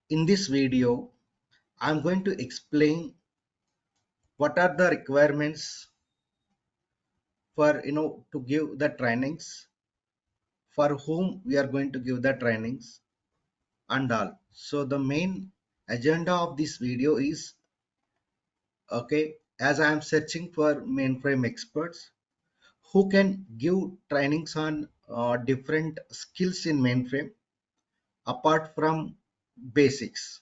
In this video, I'm going to explain what are the requirements for to give the trainings, for whom we are going to give the trainings and all. So the main agenda of this video is as I am searching for mainframe experts who can give trainings on different skills in mainframe apart from basics.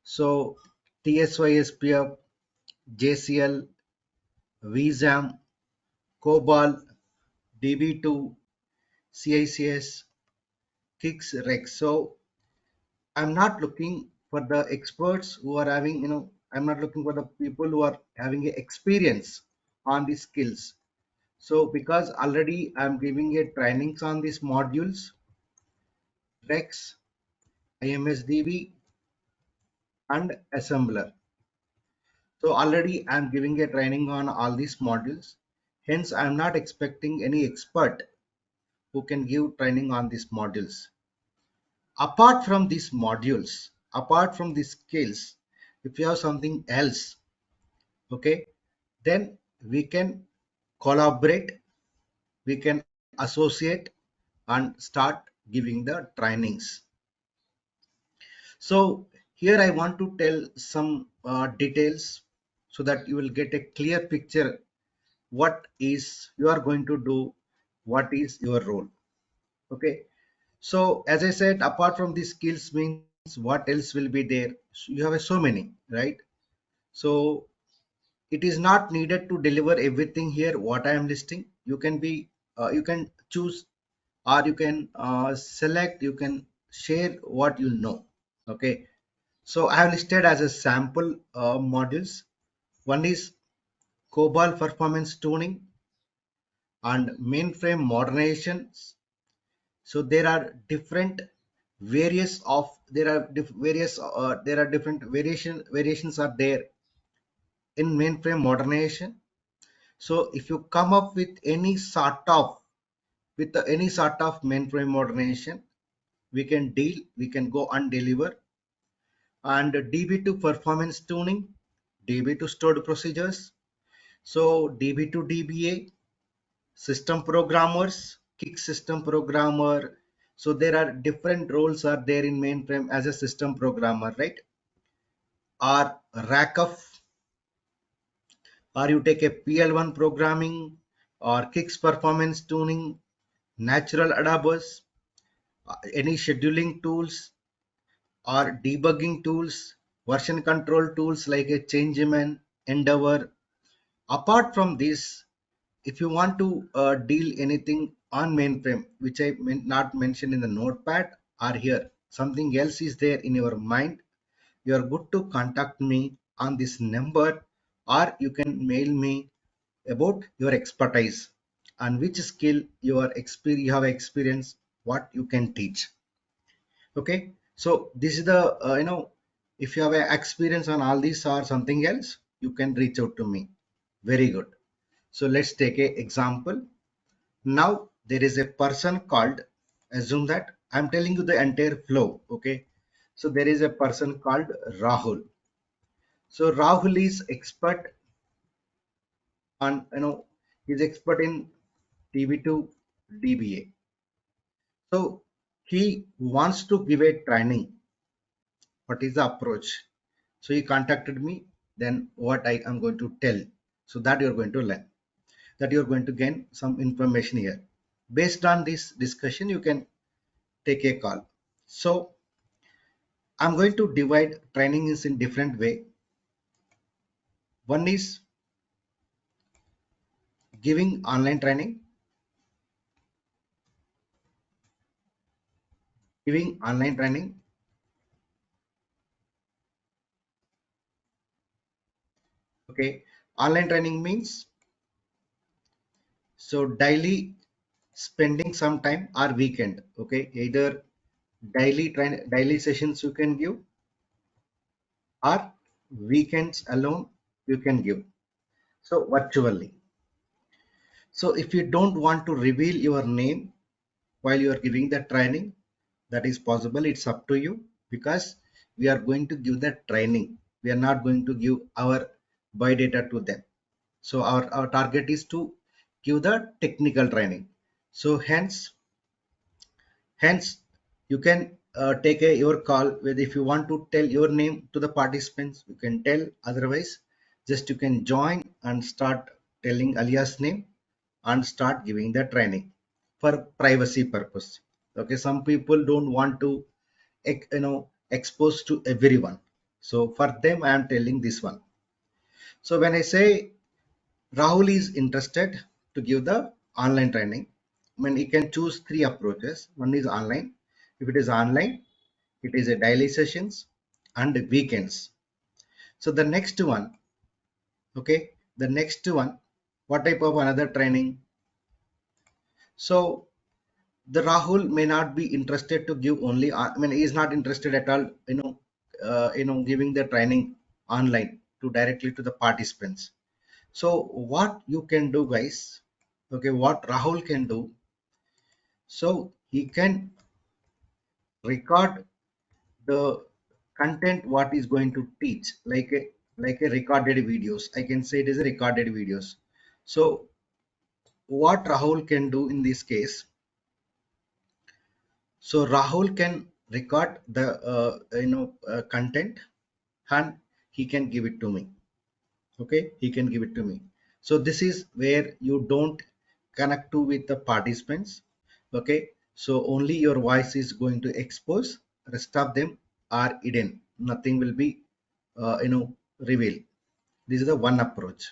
So TSYSPF, JCL, VSAM, COBOL, DB2, CICS, CICS, REXX. So I'm not looking for the experts who are having, I'm not looking for the people who are having a experience on these skills. So because already I'm giving a trainings on these modules, REXX, IMS DB, and assembler. So already I'm giving a training on all these modules. Hence, I'm not expecting any expert who can give training on these modules. Apart from these modules, apart from these skills, if you have something else, then we can collaborate, we can associate and start giving the trainings. So here I want to tell some details so that you will get a clear picture what is you are going to do, what is your role. Okay. So as I said, apart from these skills means what else will be there? You have so many, right? So it is not needed to deliver everything here what I am listing. You can be you can choose, or you can select, you can share what you know. Okay. So I have listed as a sample modules. One is COBOL performance tuning and mainframe modernizations. So there are different various of there are various there are different variations are there in mainframe modernization. So if you come up with any sort of any sort of mainframe modernization, we can deal, we can go and deliver. And DB2 performance tuning, DB2 stored procedures, so DB2 DBA, system programmers, kick system programmer. So there are different roles are there in mainframe as a system programmer, right? Or RACF, or you take a PL1 programming, or kicks performance tuning, natural adabers, any scheduling tools or debugging tools, version control tools like a changeman, endeavor. Apart from this, if you want to deal anything on mainframe which I not mentioned in the notepad, or here something else is there in your mind, you are good to contact me on this number, or you can mail me about your expertise and which skill you have experience, what you can teach. Okay, so this is the if you have a experience on all these or something else, you can reach out to me. Very good. So let's take a example. Now there is a person called, assume that I'm telling you the entire flow. Okay, so there is a person called Rahul. So Rahul is expert on, he's expert in TV2 DBA. So he wants to give a training. What is the approach? So he contacted me. Then what I am going to tell, so that you're going to learn, that you're going to gain some information here. Based on this discussion, you can take a call. So I'm going to divide trainings in different way. One is giving online training, giving online training. Okay, online training means so daily spending some time or weekend. Okay, either daily sessions you can give, or weekends alone you can give. So virtually. So if you don't want to reveal your name while you are giving the training, that is possible. It's up to you, because we are going to give the training. We are not going to give our biodata to them. So our target is to give the technical training. So hence you can take your call with, if you want to tell your name to the participants, you can tell. Otherwise, just you can join and start telling alias name and start giving the training for privacy purpose. Okay, some people don't want to expose to everyone. So for them, I am telling this one. So when I say Rahul is interested to give the online training, I mean, he can choose three approaches. One is online. If it is online, it is a daily sessions and weekends. So the next one, okay, the next one, what type of another training? So the Rahul may not be interested to give only, I mean, he is not interested at all, giving the training online to directly to the participants. So what you can do, guys, okay, what Rahul can do, so he can record the content what is going to teach, like a recorded videos. I can say it is a recorded videos. So what Rahul can do in this case, so Rahul can record the content and he can give it to me. Okay, he can give it to me. So this is where you don't connect to with the participants. Okay, so only your voice is going to expose, rest of them are hidden, nothing will be revealed. This is the one approach.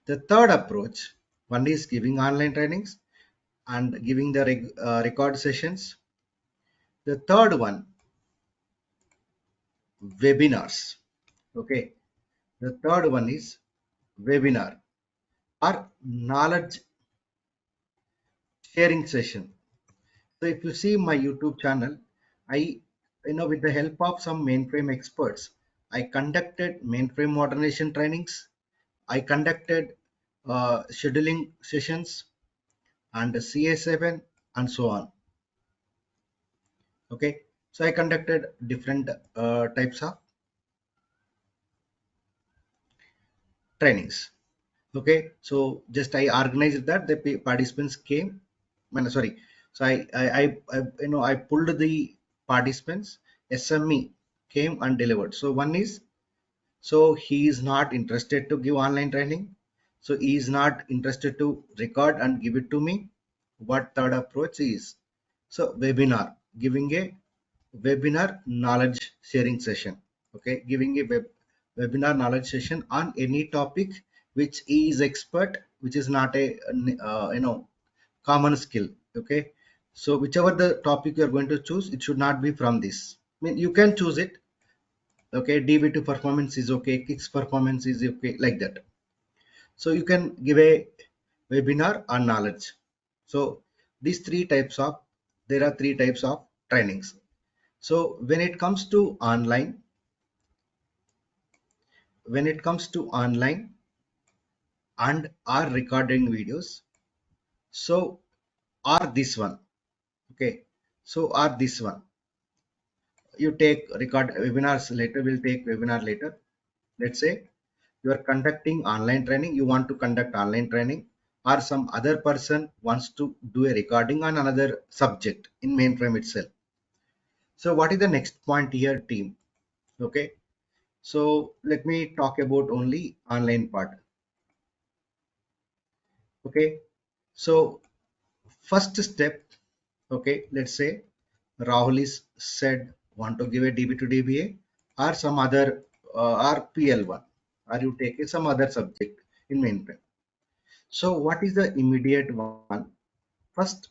The third approach, one is giving online trainings and giving the record sessions. The third one, webinars. Okay, the third one is webinar or knowledge sharing session. So if you see my YouTube channel, with the help of some mainframe experts, I conducted mainframe modernization trainings. I conducted scheduling sessions and CA7 and so on. Okay, so I conducted different types of trainings. Okay, so just I organized that the participants came. Sorry, so I pulled the participants. SME came and delivered. So one is, so he is not interested to give online training, so he is not interested to record and give it to me. What third approach is, so webinar, giving a webinar knowledge sharing session. Okay, giving a webinar knowledge session on any topic which he is expert, which is not a common skill. Okay, so whichever the topic you are going to choose, it should not be from this. I mean, you can choose it. Okay, DB2 performance is okay, CICS performance is okay, like that. So you can give a webinar on knowledge. So these three types of, there are three types of trainings. So when it comes to online and are recording videos, so are this one. Okay, so are this one, you take record webinars later, we'll take webinar later. Let's say you are conducting online training, you want to conduct online training, or some other person wants to do a recording on another subject in mainframe itself. So what is the next point here, team? Okay, so let me talk about only online part. Okay, so first step, okay, let's say Rahul is said want to give a DB to DBA or some other or PL1, or you take some other subject in mainframe. So what is the immediate one? First,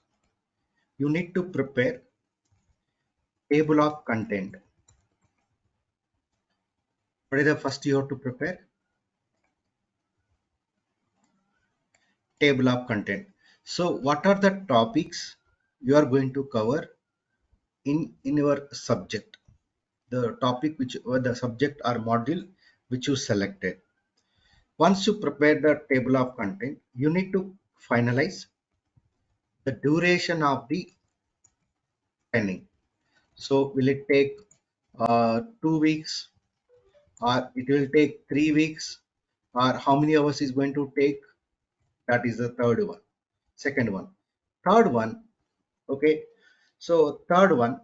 you need to prepare table of content. What is the first you have to prepare? Table of content. So what are the topics you are going to cover in your subject? The topic which, or the subject or module which you selected. Once you prepare the table of content, you need to finalize the duration of the training. So will it take 2 weeks, or it will take 3 weeks, or how many hours is going to take. That is the third one. Second one. Third one, okay. So third one,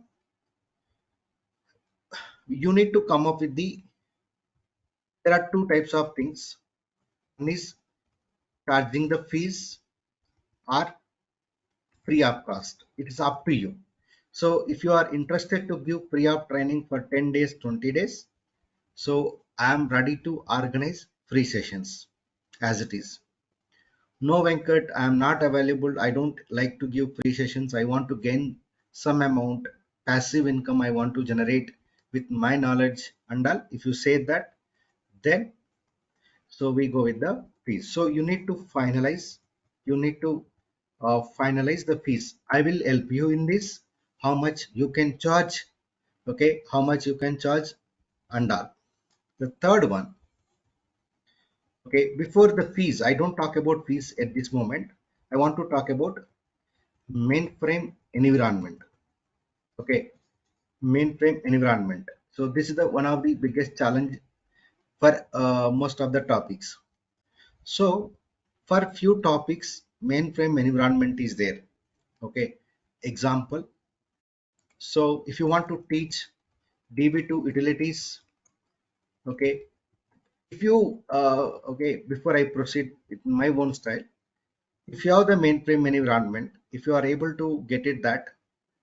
you need to come up with there are two types of things. One is charging the fees or free of cost. It is up to you. So if you are interested to give free of training for 10 days, 20 days, so I am ready to organize free sessions as it is. No, Venkat, I am not available. I don't like to give free sessions. I want to gain some amount, passive income I want to generate with my knowledge and all. If you say that, then so we go with the fees. So you need to finalize, you need to finalize the fees. I will help you in this, how much you can charge, okay, how much you can charge and all. The third one, okay, before the fees, I don't talk about fees at this moment. I want to talk about mainframe environment. Okay, mainframe environment. So this is the one of the biggest challenge for most of the topics. So for few topics, mainframe environment is there. Okay, example. So if you want to teach DB2 utilities, okay, if you okay, before I proceed with my own style, if you have the mainframe environment, if you are able to get it that,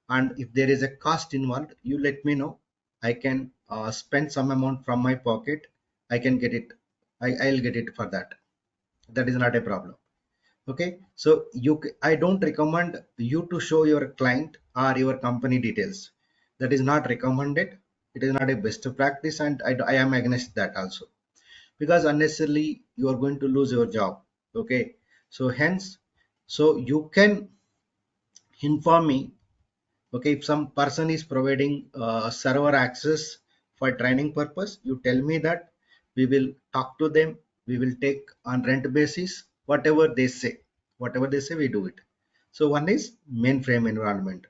and if there is a cost involved, you let me know. I can spend some amount from my pocket. I can get it. I'll get it for that. That is not a problem. Okay. So I don't recommend you to show your client or your company details. That is not recommended. It is not a best practice, and I am against that also, because unnecessarily you are going to lose your job. Okay. So hence, so you can inform me. Okay, if some person is providing server access for training purpose, you tell me that. We will talk to them. We will take on rent basis. Whatever they say we do it. So one is mainframe environment.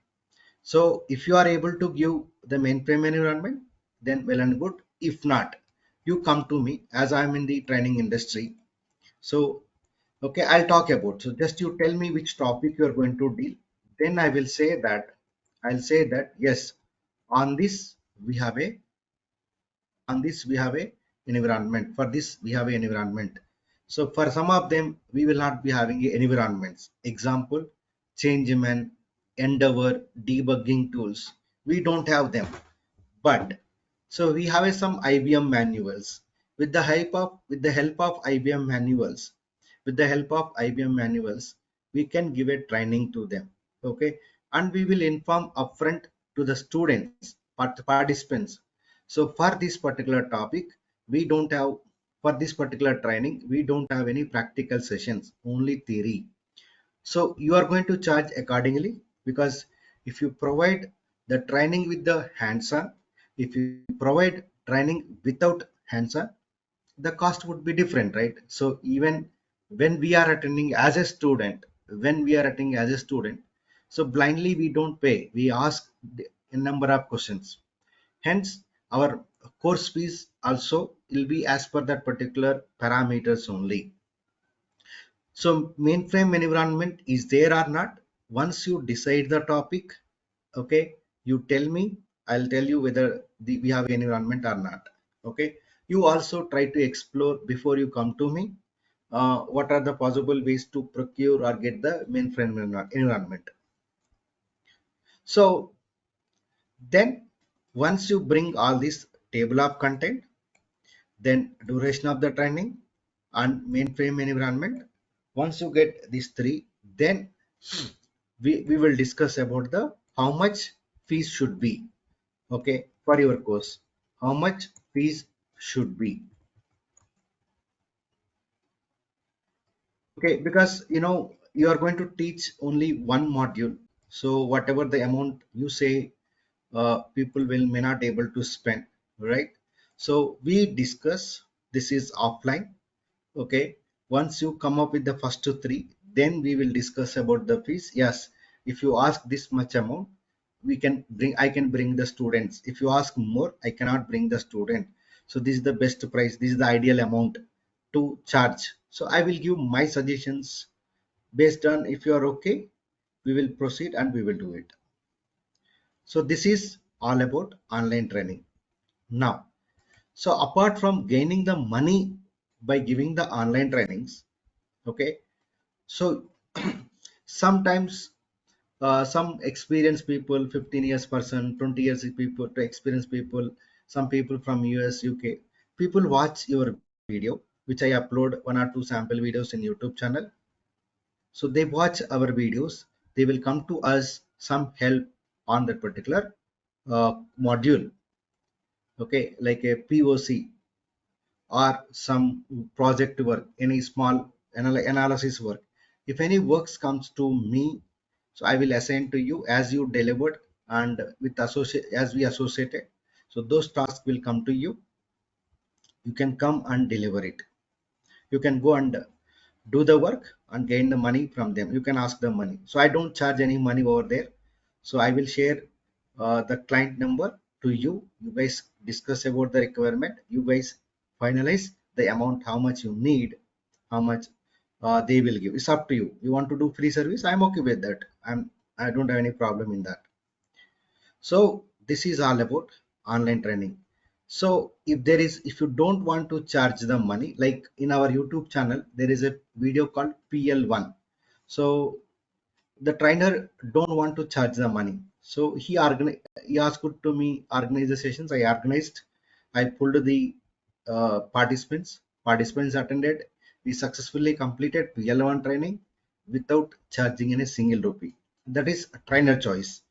So if you are able to give the mainframe environment, then well and good. If not, you come to me, as I am in the training industry. So okay, I'll talk about. So just you tell me which topic you are going to deal. Then I will say that, I'll say that yes, on this we have a on this we have a environment. For this we have an environment. So for some of them we will not be having environments. Example, changeman, endeavor, debugging tools. We don't have them. But so we have some IBM manuals. With the help of IBM manuals, we can give a training to them. Okay, and we will inform upfront to the students, participants. So for this particular topic, we don't have for this particular training, we don't have any practical sessions, only theory. So you are going to charge accordingly, because if you provide the training with the hands-on, if you provide training without hands-on, the cost would be different, right? So even when we are attending as a student, so blindly we don't pay. We ask a number of questions. Hence, our course fees also will be as per that particular parameters only. So mainframe environment is there or not? Once you decide the topic, okay, you tell me, I'll tell you whether we have an environment or not. Okay, you also try to explore before you come to me. What are the possible ways to procure or get the mainframe environment? So then, once you bring all this table of content, then duration of the training and mainframe environment. Once you get these three, then we will discuss about the how much fees should be. Okay, for your course, how much fees should be. Okay, because you are going to teach only one module. So whatever the amount you say, people will may not able to spend, right? So we discuss, this is offline. Okay, once you come up with the first three, then we will discuss about the fees. Yes, if you ask this much amount, we can bring, I can bring the students. If you ask more, I cannot bring the student. So this is the best price, this is the ideal amount to charge. So I will give my suggestions based on, if you are okay, we will proceed and we will do it. So this is all about online training. Now, so apart from gaining the money by giving the online trainings, okay, so sometimes some experienced people, 15 years person, 20 years people, to experienced people, some people from US, UK, people watch your video, which I upload one or two sample videos in YouTube channel. So they watch our videos, they will come to us some help on that particular module, okay, like a POC or some project work, any small analysis work. If any works comes to me, so I will assign to you as you delivered, and with associate as we associated. So those tasks will come to you. You can come and deliver it. You can go and do the work and gain the money from them. You can ask the money. So I don't charge any money over there. So I will share the client number to you. You guys discuss about the requirement. You guys finalize the amount, how much you need, how much they will give. It's up to you. You want to do free service? I'm okay with that. I don't have any problem in that. So this is all about online training. So if you don't want to charge the money, like in our YouTube channel, there is a video called PL1. So the trainer don't want to charge the money. So he asked to me organize the sessions. I organized. I pulled the participants. Participants attended. We successfully completed PL1 training without charging any single rupee. That is a trainer choice.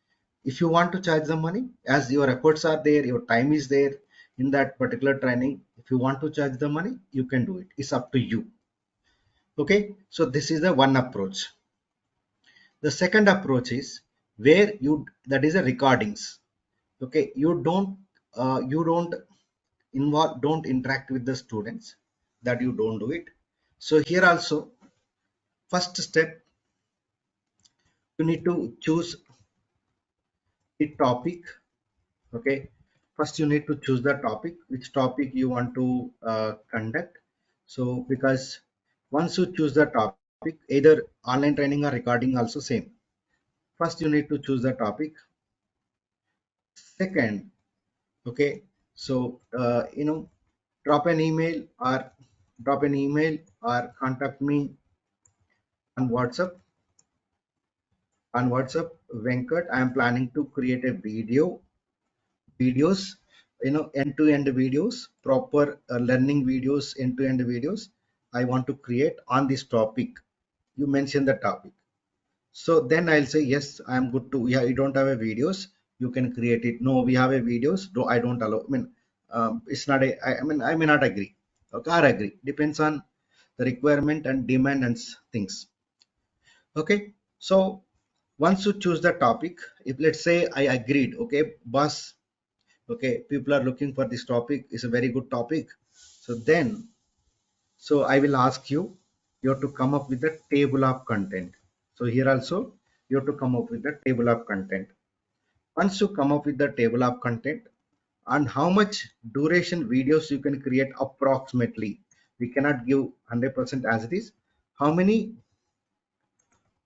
If you want to charge the money, as your efforts are there, your time is there in that particular training, if you want to charge the money, you can do it. It's up to you. Okay, so this is the one approach. The second approach is where you, that is a recordings. Okay, you don't involve, don't interact with the students, that you don't do it. So here also, first step, you need to choose the topic. Okay, first you need to choose the topic, which topic you want to conduct. So because once you choose the topic, either online training or recording also same, first you need to choose the topic. Second, okay, so drop an email or contact me on WhatsApp. Venkat, I am planning to create a videos, end-to-end videos, proper learning videos, end-to-end videos I want to create on this topic. You mention the topic, so then I'll say yes, I'm good to. Yeah, you don't have a videos, you can create it. No, we have a videos. No, I don't allow. I mean, it's not a. I mean, I may not agree. Okay, or agree, depends on the requirement and demand and things. Okay, so once you choose the topic, if let's say I agreed, okay boss, okay, people are looking for this topic, is a very good topic. So then, so I will ask you, you have to come up with the table of content. So here also you have to come up with the table of content. Once you come up with the table of content and how much duration videos you can create approximately, we cannot give 100% as it is, how many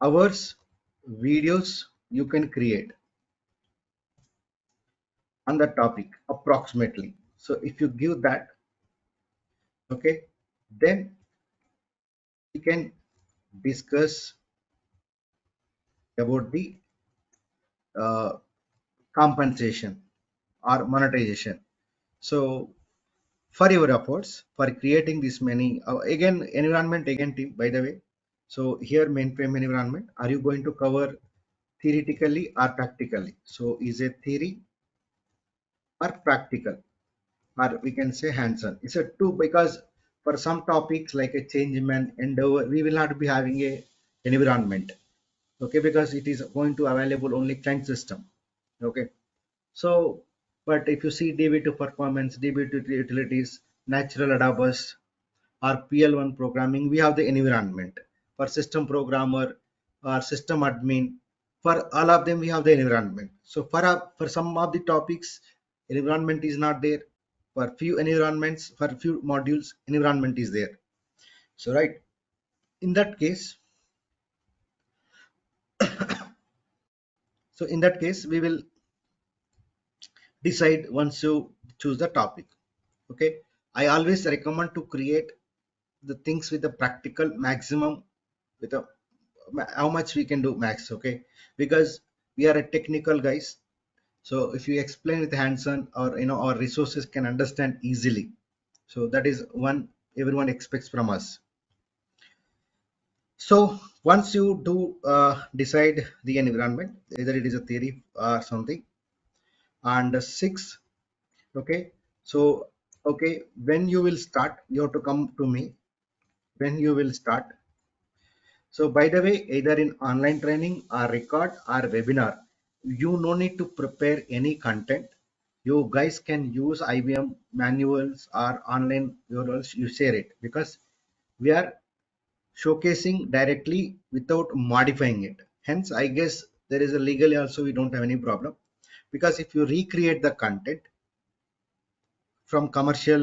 hours videos you can create on the topic approximately. So if you give that, okay, then we can discuss about the uh, compensation or monetization. So for your efforts for creating this many, again environment, again team, by the way. So here mainframe environment, are you going to cover theoretically or practically? So is it theory or practical, or we can say hands-on? It's a two, because for some topics like a change man endeavor, we will not be having a environment, okay, because it is going to available only client system. Okay, so but if you see DB2 performance, DB2 utilities, natural database or PL1 programming, we have the environment for system programmer or system admin. For all of them we have the environment. So for some of the topics environment is not there. For few environments, for few modules environment is there. So right, in that case, so in that case we will decide once you choose the topic. Okay, I always recommend to create the things with the practical maximum, with a how much we can do max. Okay, because we are a technical guys. So if you explain with hands-on, or our resources can understand easily. So that is one everyone expects from us. So once you do decide the environment, either it is a theory or something, and six, okay. So okay, when you will start, you have to come to me. When you will start. So by the way, either in online training or record or webinar, you no need to prepare any content. You guys can use IBM manuals or online URLs. You share it because we are showcasing directly without modifying it. Hence, I guess there is a legally also we don't have any problem, because if you recreate the content from commercial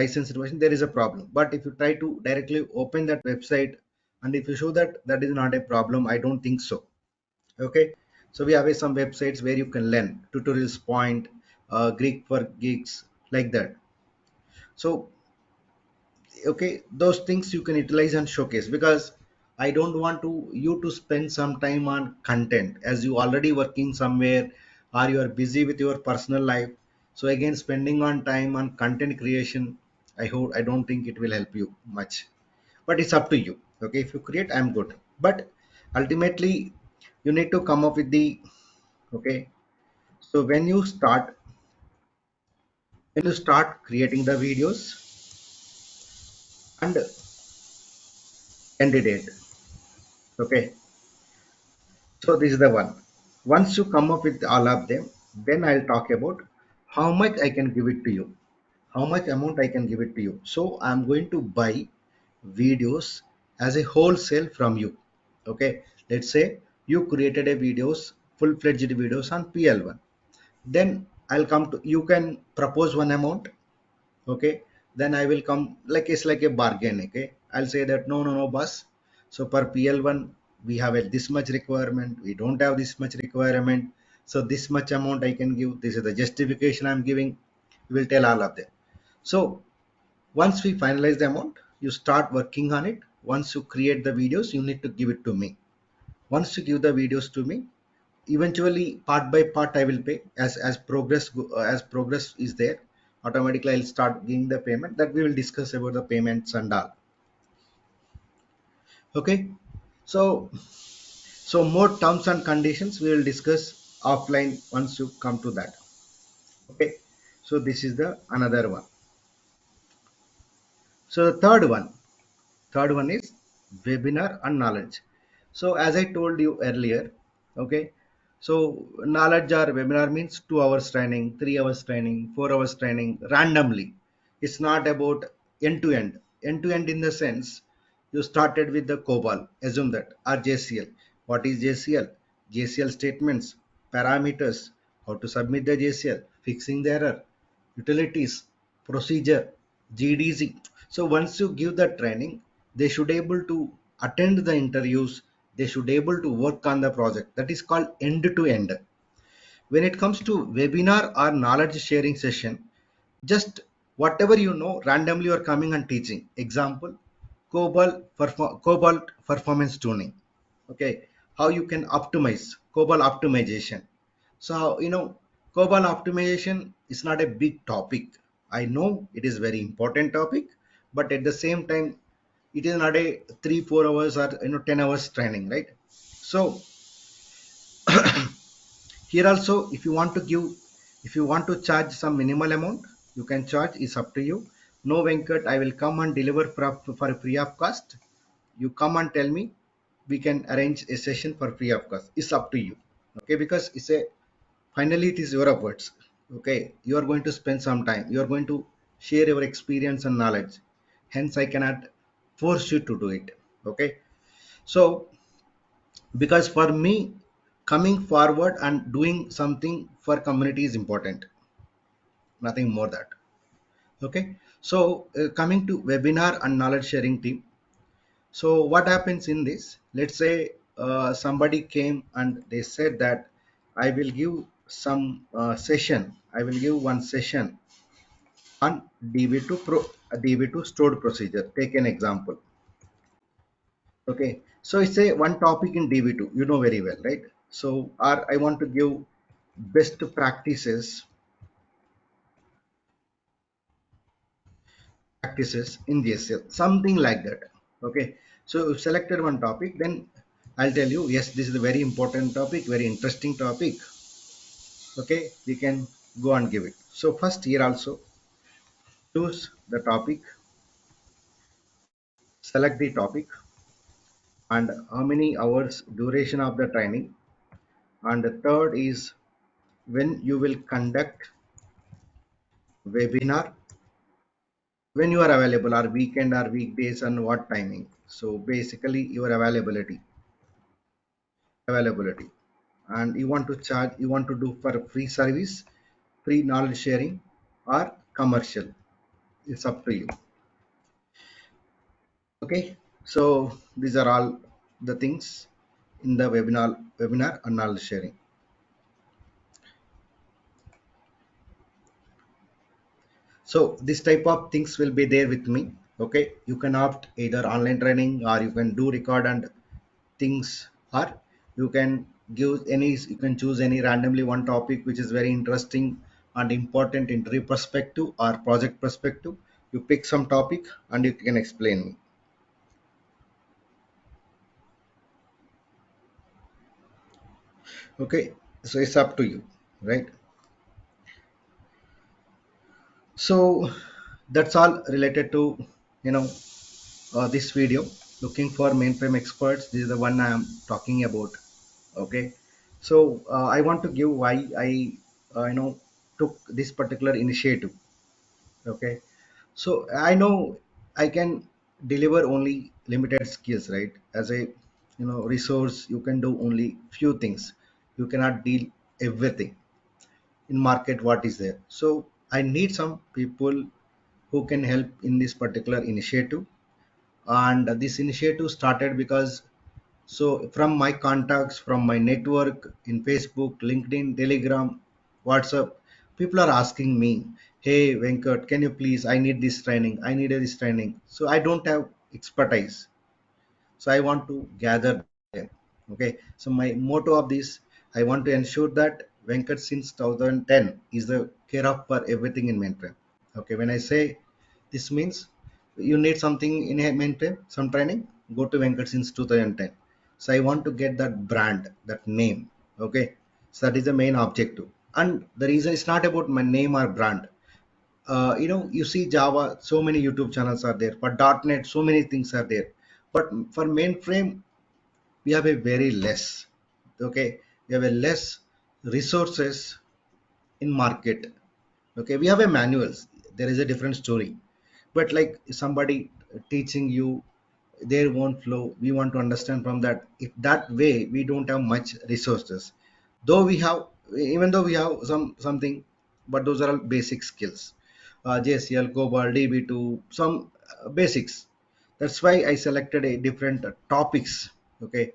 licensed version, there is a problem. But if you try to directly open that website and if you show that, that is not a problem, I don't think so. Okay, so we have some websites where you can learn tutorials point, Greek for geeks, like that. So okay, those things you can utilize and showcase, because I don't want to you to spend some time on content as you already working somewhere, or you are busy with your personal life. So again, spending on time on content creation, I don't think it will help you much. But it's up to you. Okay, if you create, I'm good. But ultimately you need to come up with the, okay, so when you start creating the videos and end date. Okay, so this is the one. Once you come up with all of them, then I'll talk about how much I can give it to you, how much amount I can give it to you. So I'm going to buy videos as a wholesale from you. Okay, let's say you created a videos, full-fledged videos on PL1. Then I'll come to, you can propose one amount. Okay, then I will come, like it's like a bargain. Okay, I'll say that no boss, so per PL1 we have a this much requirement, we don't have this much requirement, so this much amount I can give, this is the justification I'm giving. We will tell all of them. So once we finalize the amount, you start working on it. Once you create the videos, you need to give it to me. Once you give the videos to me, eventually part by part I will pay as progress as progress is there. Automatically I'll start giving the payment. That we will discuss about the payments and all. Okay, so more terms and conditions we will discuss offline once you come to that. Okay, so this is the another one. So the third one is webinar and knowledge. So as I told you earlier, okay, so knowledge or webinar means 2 hours training, 3 hours training, 4 hours training randomly. It's not about end to end. End to end in the sense, you started with the COBOL, assume that, or JCL. What is JCL? JCL statements, parameters, how to submit the JCL, fixing the error, utilities, procedure, GDC. So once you give the training, they should able to attend the interviews. They should able to work on the project. That is called end to end. When it comes to webinar or knowledge sharing session, just whatever you know, randomly you are coming and teaching. Example, Cobalt performance tuning. Okay, how you can optimize COBOL optimization. So COBOL optimization is not a big topic. I know it is very important topic, but at the same time, it is not a 3 4 hours or 10 hours training, right? So here also, if you want to charge some minimal amount, you can charge. It's up to you. No Venkat, I will come and deliver for free of cost. You come and tell me, we can arrange a session for free of cost. It's up to you. Okay, because it's a finally it is your efforts. Okay, you are going to spend some time, you are going to share your experience and knowledge. Hence I cannot force you to do it. Okay, so because for me, coming forward and doing something for community is important, nothing more that. Okay, so coming to webinar and knowledge sharing team. So what happens in this? Let's say somebody came and they said that I will give some session. I will give one session on DB2 stored procedure. Take an example. Okay, so it's a one topic in DB2. You know very well, right? So I want to give best practices in GSL, something like that. Okay, so you've selected one topic, then I'll tell you, yes, this is a very important topic, very interesting topic. Okay, we can go and give it. So first here also choose the topic, select the topic, and how many hours duration of the training, and the third is when you will conduct webinar, when you are available, or weekend or weekdays, and what timing. So basically your availability, and you want to charge, you want to do for free service, free knowledge sharing, or commercial, it's up to you. Okay, so these are all the things in the webinar and knowledge sharing. So this type of things will be there with me. Okay, you can opt either online training, or you can do record and things, or you can give any, you can choose any randomly one topic which is very interesting and important interview perspective or project perspective. You pick some topic and you can explain me. Okay, so it's up to you, right? So that's all related to, you know, this video. Looking for mainframe experts, this is the one I am talking about. Okay, so I want to give why I took this particular initiative. Okay, so I know I can deliver only limited skills, right? As a resource, you can do only few things. You cannot deal everything in market what is there. So I need some people who can help in this particular initiative. And this initiative started because, so from my contacts, from my network in Facebook, LinkedIn, Telegram, WhatsApp, people are asking me, hey Venkat, can you please, I need this training, I need this training. So I don't have expertise. So I want to gather them. Okay. So my motto of this, I want to ensure that Venkat since 2010 is the care of for everything in mainframe. Okay. When I say this means you need something in a mainframe, some training, go to Venkat since 2010. So I want to get that brand, that name. Okay. So that is the main objective. And the reason it's not about my name or brand. You see Java, so many YouTube channels are there. For .NET, so many things are there. But for mainframe, we have a very less. Okay, we have a less resources in market. Okay, we have a manuals. There is a different story. But like somebody teaching you their own flow, we want to understand from that. If that way, we don't have much resources. Though we have, even though we have something, but those are all basic skills. JCL, COBOL, DB2, some basics. That's why I selected a different topics. Okay,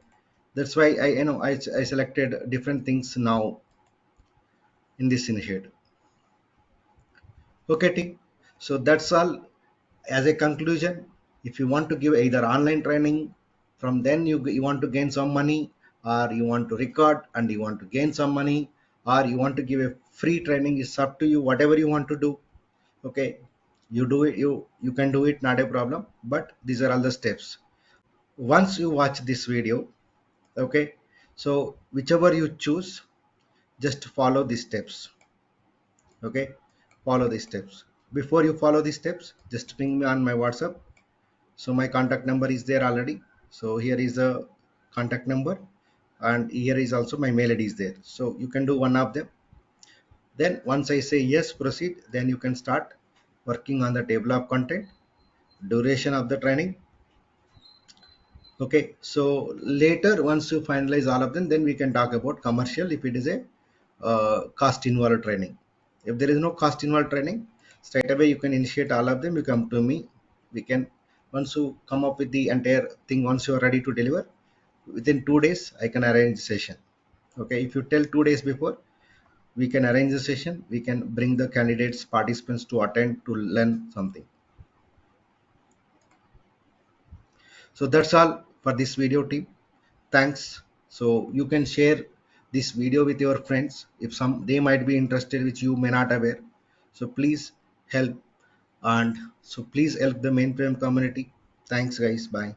that's why I selected different things now in this initiative. Okay, team. So that's all. As a conclusion, if you want to give either online training, from then you want to gain some money, or you want to record and you want to gain some money, or you want to give a free training, it's up to you. Whatever you want to do, okay, you do it. You can do it, not a problem. But these are all the steps. Once you watch this video, okay, so whichever you choose, just follow these steps. Okay, follow these steps. Before you follow these steps, just ping me on my WhatsApp. So my contact number is there already. So here is a contact number, and here is also my mail ID is there. So you can do one of them. Then once I say yes, proceed, then you can start working on the table of content, duration of the training, Okay, so later once you finalize all of them, then we can talk about commercial if it is a cost involved training. If there is no cost involved training, straight away you can initiate all of them. You come to me. We can, once you come up with the entire thing, once you are ready to deliver, within 2 days I can arrange the session. Okay, if you tell 2 days before, we can arrange the session. We can bring the candidates, participants to attend to learn something. So that's all for this video, team. Thanks. So you can share this video with your friends if some they might be interested which you may not aware. So please help, and so please help the mainframe community. Thanks guys. Bye.